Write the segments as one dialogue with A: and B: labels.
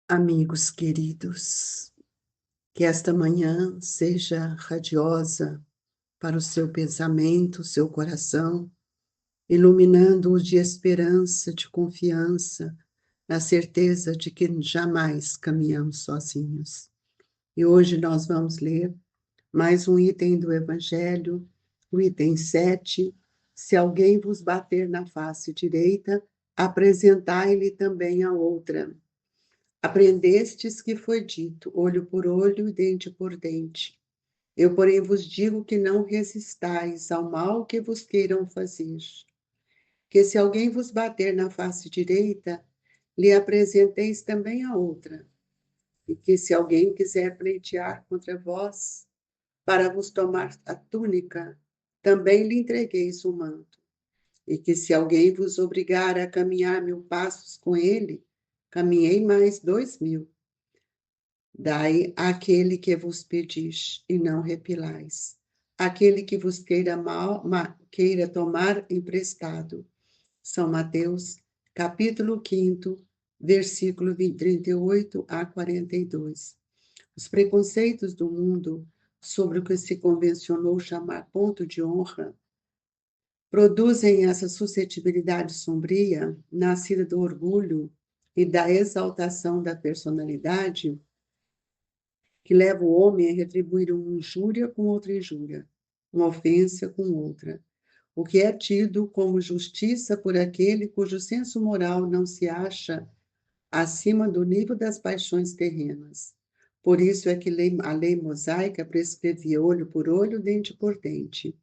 A: Amigos queridos, que esta manhã seja radiosa para o seu pensamento, o seu coração, iluminando-o de esperança, de confiança, na certeza de que jamais caminhamos sozinhos. E hoje nós vamos ler mais um item do Evangelho, o item 7. Se alguém vos bater na face direita, apresentai-lhe também a outra. Aprendestes que foi dito, olho por olho e dente por dente. Eu, porém, vos digo que não resistais ao mal que vos queiram fazer. Que se alguém vos bater na face direita, lhe apresenteis também a outra. E que se alguém quiser pleitear contra vós, para vos tomar a túnica, também lhe entregueis o manto. E que se alguém vos obrigar a caminhar 1000 passos com ele, caminhei mais 2000. Dai àquele que vos pedis, e não repilais. Aquele que vos queira tomar emprestado. São Mateus, capítulo 5, versículo 38 a 42. Os preconceitos do mundo sobre o que se convencionou chamar ponto de honra produzem essa suscetibilidade sombria, nascida do orgulho e da exaltação da personalidade, que leva o homem a retribuir uma injúria com outra injúria, uma ofensa com outra, o que é tido como justiça por aquele cujo senso moral não se acha acima do nível das paixões terrenas. Por isso é que a lei mosaica prescrevia olho por olho, dente por dente,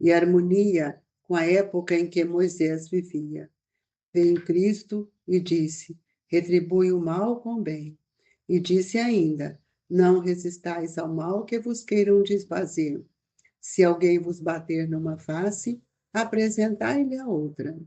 A: e harmonia com a época em que Moisés vivia. Veio Cristo e disse: retribui o mal com o bem. E disse ainda: não resistais ao mal que vos queiram desfazer. Se alguém vos bater numa face, apresentai-lhe a outra.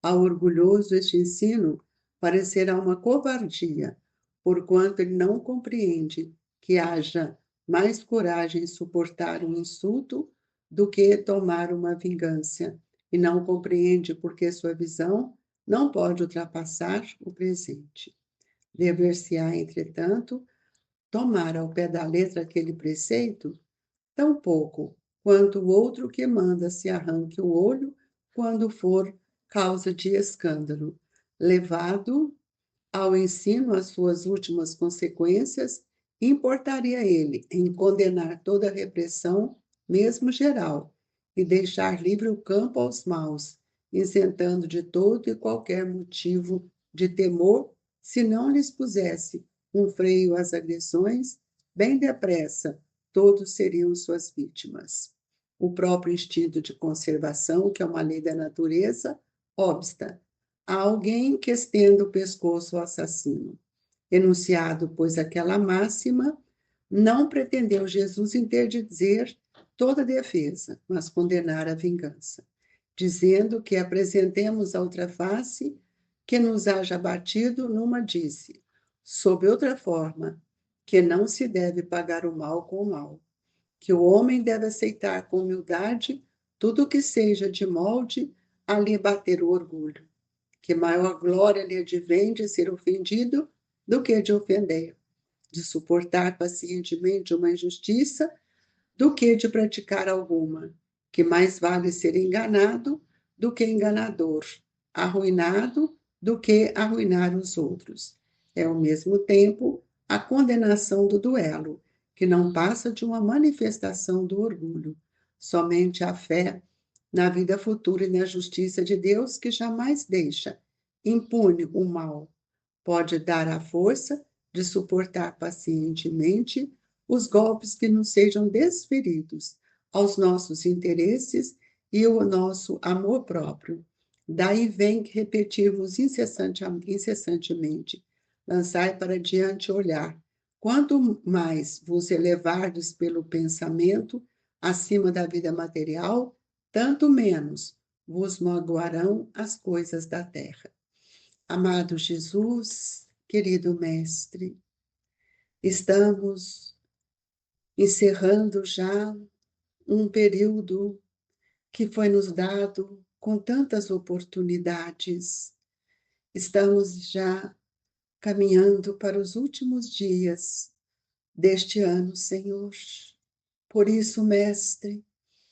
A: Ao orgulhoso este ensino parecerá uma covardia, porquanto ele não compreende que haja mais coragem em suportar um insulto do que tomar uma vingança, e não compreende porque sua visão não pode ultrapassar o presente. Dever-se-á, entretanto, tomar ao pé da letra aquele preceito, tão pouco quanto o outro que manda se arranque o olho quando for causa de escândalo, levado ao ensino às suas últimas consequências, importaria ele em condenar toda repressão, mesmo geral, e deixar livre o campo aos maus, isentando de todo e qualquer motivo de temor, se não lhes pusesse um freio às agressões, bem depressa todos seriam suas vítimas. O próprio instinto de conservação, que é uma lei da natureza, obsta a alguém que estenda o pescoço ao assassino. Enunciado, pois, aquela máxima, não pretendeu Jesus interdizer toda defesa, mas condenar a vingança, dizendo que apresentemos a outra face que nos haja batido numa disse, sob outra forma, que não se deve pagar o mal com o mal, que o homem deve aceitar com humildade tudo o que seja de molde a lhe bater o orgulho, que maior glória lhe advém de ser ofendido do que de ofender, de suportar pacientemente uma injustiça do que de praticar alguma, que mais vale ser enganado do que enganador, arruinado do que arruinar os outros. É, ao mesmo tempo, a condenação do duelo, que não passa de uma manifestação do orgulho. Somente a fé na vida futura e na justiça de Deus, que jamais deixa impune o mal, pode dar a força de suportar pacientemente os golpes que nos sejam desferidos aos nossos interesses e ao nosso amor próprio. Daí vem que repetirmos incessantemente: lançai para diante o olhar. Quanto mais vos elevardes pelo pensamento acima da vida material, tanto menos vos magoarão as coisas da terra. Amado Jesus, querido Mestre, estamos encerrando já um período que foi nos dado com tantas oportunidades. Estamos já caminhando para os últimos dias deste ano, Senhor. Por isso, Mestre,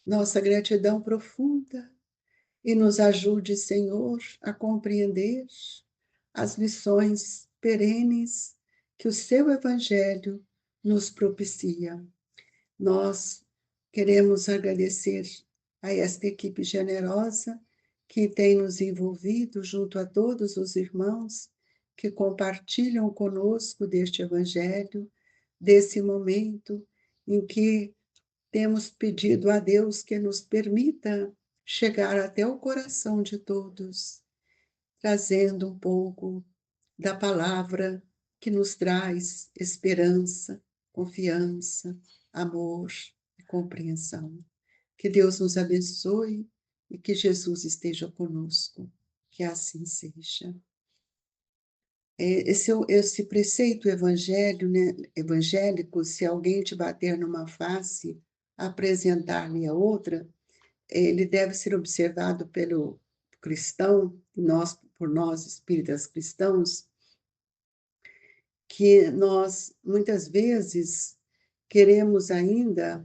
A: nossa gratidão profunda e nos ajude, Senhor, a compreender as lições perenes que o seu Evangelho nos propicia. Nós queremos agradecer a esta equipe generosa que tem nos envolvido junto a todos os irmãos que compartilham conosco deste Evangelho, desse momento em que temos pedido a Deus que nos permita chegar até o coração de todos, trazendo um pouco da palavra que nos traz esperança, confiança, amor e compreensão. Que Deus nos abençoe e que Jesus esteja conosco. Que assim seja. Esse preceito evangélico, se alguém te bater numa face, apresentar-lhe a outra, ele deve ser observado pelo cristão, por nós espíritas cristãos, que nós, muitas vezes, queremos ainda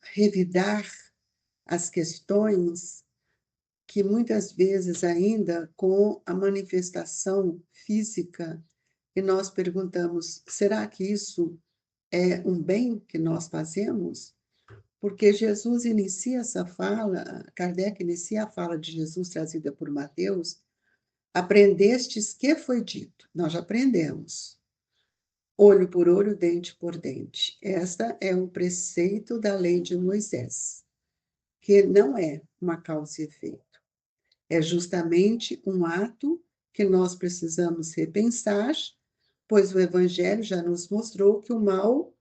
A: revidar as questões que muitas vezes ainda com a manifestação física, e nós perguntamos, será que isso é um bem que nós fazemos? Porque Jesus inicia essa fala, Kardec inicia a fala de Jesus trazida por Mateus, aprendestes que foi dito. Nós já aprendemos. Olho por olho, dente por dente. Esta é um preceito da lei de Moisés, que não é uma causa e efeito. É justamente um ato que nós precisamos repensar, pois o Evangelho já nos mostrou que o mal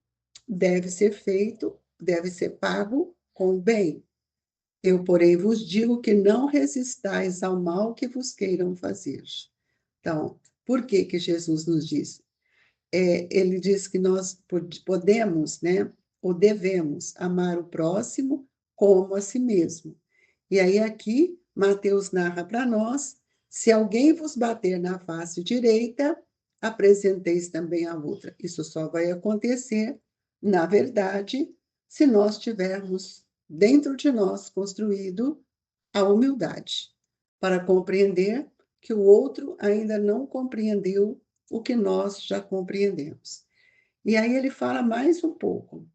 A: deve ser feito, deve ser pago com o bem. Eu, porém, vos digo que não resistais ao mal que vos queiram fazer. Então, por que que Jesus nos diz? Ele diz que nós podemos, né, ou devemos amar o próximo como a si mesmo. E aí aqui, Mateus narra para nós, se alguém vos bater na face direita, apresenteis também a outra. Isso só vai acontecer, na verdade, se nós tivermos dentro de nós construído a humildade, para compreender que o outro ainda não compreendeu o que nós já compreendemos. E aí ele fala mais um pouco,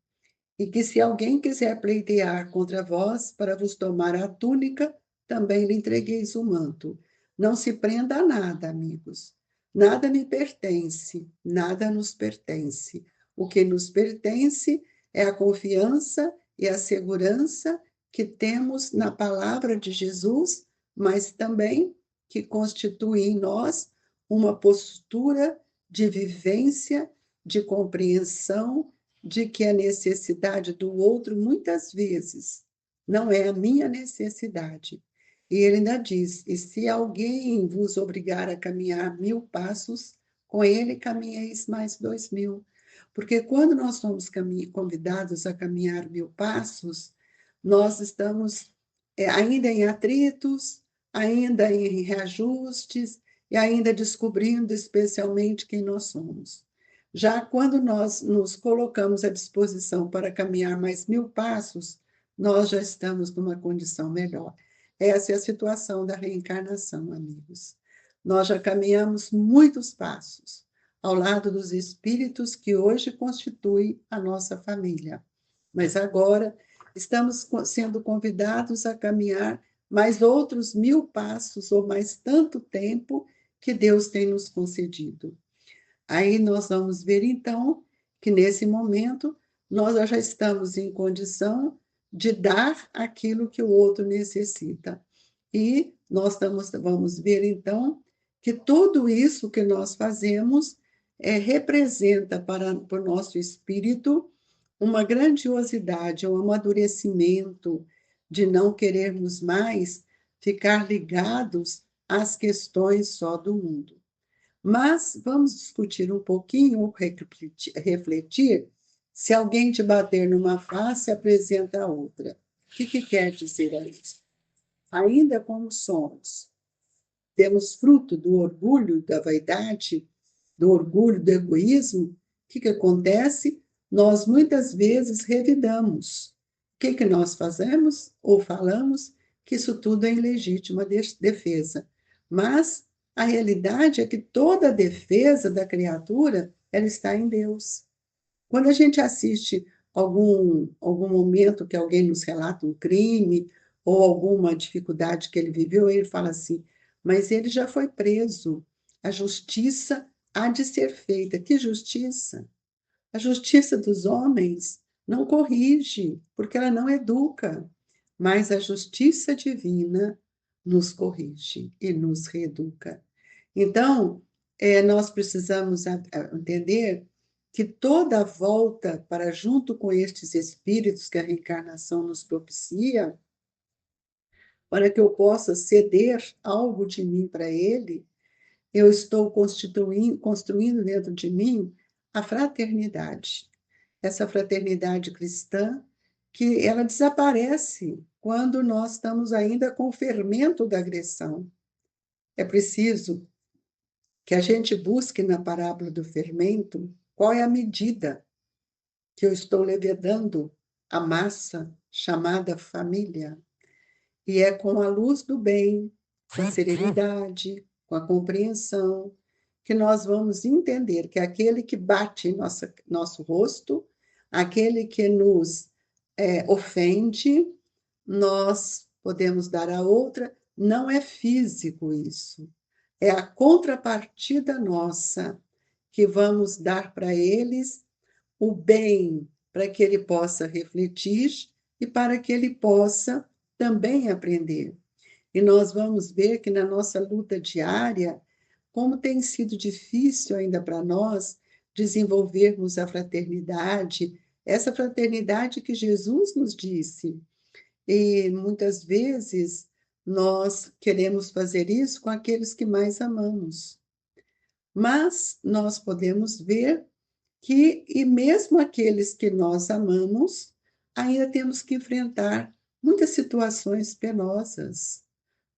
A: e que se alguém quiser pleitear contra vós para vos tomar a túnica, também lhe entregueis o manto. Não se prenda a nada, amigos. Nada me pertence, nada nos pertence. O que nos pertence é a confiança e a segurança que temos na palavra de Jesus, mas também que constitui em nós uma postura de vivência, de compreensão, de que a necessidade do outro, muitas vezes, não é a minha necessidade. E ele ainda diz, e se alguém vos obrigar a caminhar 1000 passos, com ele caminheis mais 2000. Porque quando nós somos convidados a caminhar 1000 passos, nós estamos ainda em atritos, ainda em reajustes, e ainda descobrindo especialmente quem nós somos. Já quando nós nos colocamos à disposição para caminhar mais 1000 passos, nós já estamos numa condição melhor. Essa é a situação da reencarnação, amigos. Nós já caminhamos muitos passos ao lado dos espíritos que hoje constituem a nossa família. Mas agora estamos sendo convidados a caminhar mais outros 1000 passos ou mais tanto tempo que Deus tem nos concedido. Aí nós vamos ver, então, que nesse momento nós já estamos em condição de dar aquilo que o outro necessita. E nós vamos ver, então, que tudo isso que nós fazemos representa para o nosso espírito uma grandiosidade, um amadurecimento de não querermos mais ficar ligados às questões só do mundo. Mas vamos discutir um pouquinho, refletir, se alguém te bater numa face, apresenta a outra. O que quer dizer isso? Ainda como somos demos fruto do orgulho, da vaidade, do orgulho, do egoísmo, o que acontece? Nós muitas vezes revidamos. O que nós fazemos ou falamos? Que isso tudo é em legítima defesa. Mas a realidade é que toda a defesa da criatura, ela está em Deus. Quando a gente assiste algum momento que alguém nos relata um crime ou alguma dificuldade que ele viveu, ele fala assim, mas ele já foi preso, a justiça há de ser feita. Que justiça? A justiça dos homens não corrige, porque ela não educa, mas a justiça divina nos corrige e nos reeduca. Então, nós precisamos entender que toda a volta para junto com estes espíritos que a reencarnação nos propicia, para que eu possa ceder algo de mim para ele, eu estou construindo dentro de mim a fraternidade. Essa fraternidade cristã, que ela desaparece quando nós estamos ainda com o fermento da agressão. É preciso que a gente busque na parábola do fermento qual é a medida que eu estou levedando a massa chamada família. E é com a luz do bem, com a serenidade, com a compreensão, que nós vamos entender que aquele que bate em nosso rosto, aquele que nos ofende, nós podemos dar a outra, não é físico isso, é a contrapartida nossa, que vamos dar para eles o bem, para que ele possa refletir e para que ele possa também aprender. E nós vamos ver que na nossa luta diária, como tem sido difícil ainda para nós desenvolvermos a fraternidade, essa fraternidade que Jesus nos disse. E muitas vezes nós queremos fazer isso com aqueles que mais amamos. Mas nós podemos ver que, e mesmo aqueles que nós amamos, ainda temos que enfrentar muitas situações penosas,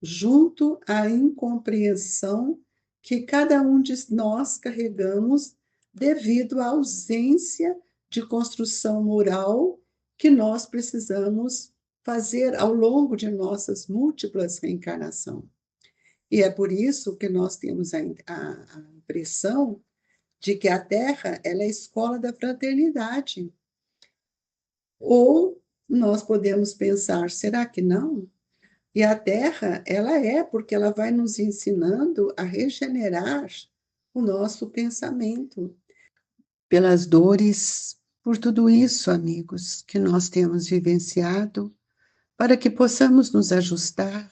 A: junto à incompreensão que cada um de nós carregamos devido à ausência de construção moral que nós precisamos fazer ao longo de nossas múltiplas reencarnações. E é por isso que nós temos a impressão de que a Terra ela é a escola da fraternidade. Ou nós podemos pensar, será que não? E a Terra, ela é, porque ela vai nos ensinando a regenerar o nosso pensamento. Pelas dores, por tudo isso, amigos, que nós temos vivenciado, para que possamos nos ajustar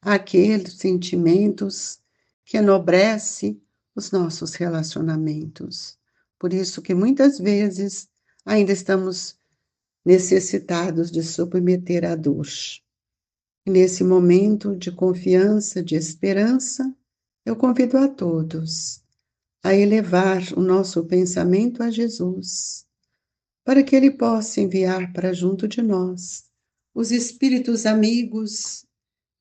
A: àqueles sentimentos que enobrecem os nossos relacionamentos. Por isso que muitas vezes ainda estamos necessitados de submeter à dor. E nesse momento de confiança, de esperança, eu convido a todos a elevar o nosso pensamento a Jesus, para que Ele possa enviar para junto de nós os espíritos amigos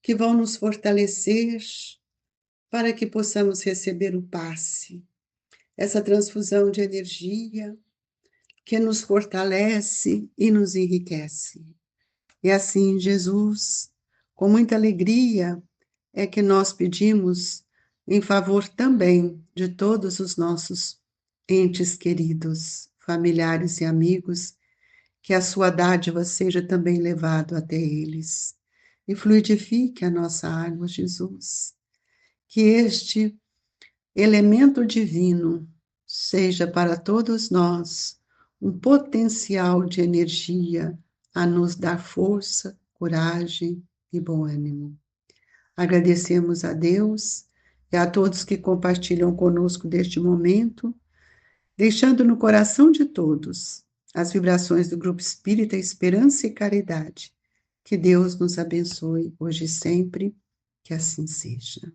A: que vão nos fortalecer para que possamos receber o passe, essa transfusão de energia que nos fortalece e nos enriquece. E assim, Jesus, com muita alegria, é que nós pedimos em favor também de todos os nossos entes queridos, familiares e amigos, que a sua dádiva seja também levado até eles. E fluidifique a nossa água, Jesus. Que este elemento divino seja para todos nós um potencial de energia a nos dar força, coragem e bom ânimo. Agradecemos a Deus e a todos que compartilham conosco deste momento, deixando no coração de todos as vibrações do Grupo Espírita Esperança e Caridade. Que Deus nos abençoe hoje e sempre, que assim seja.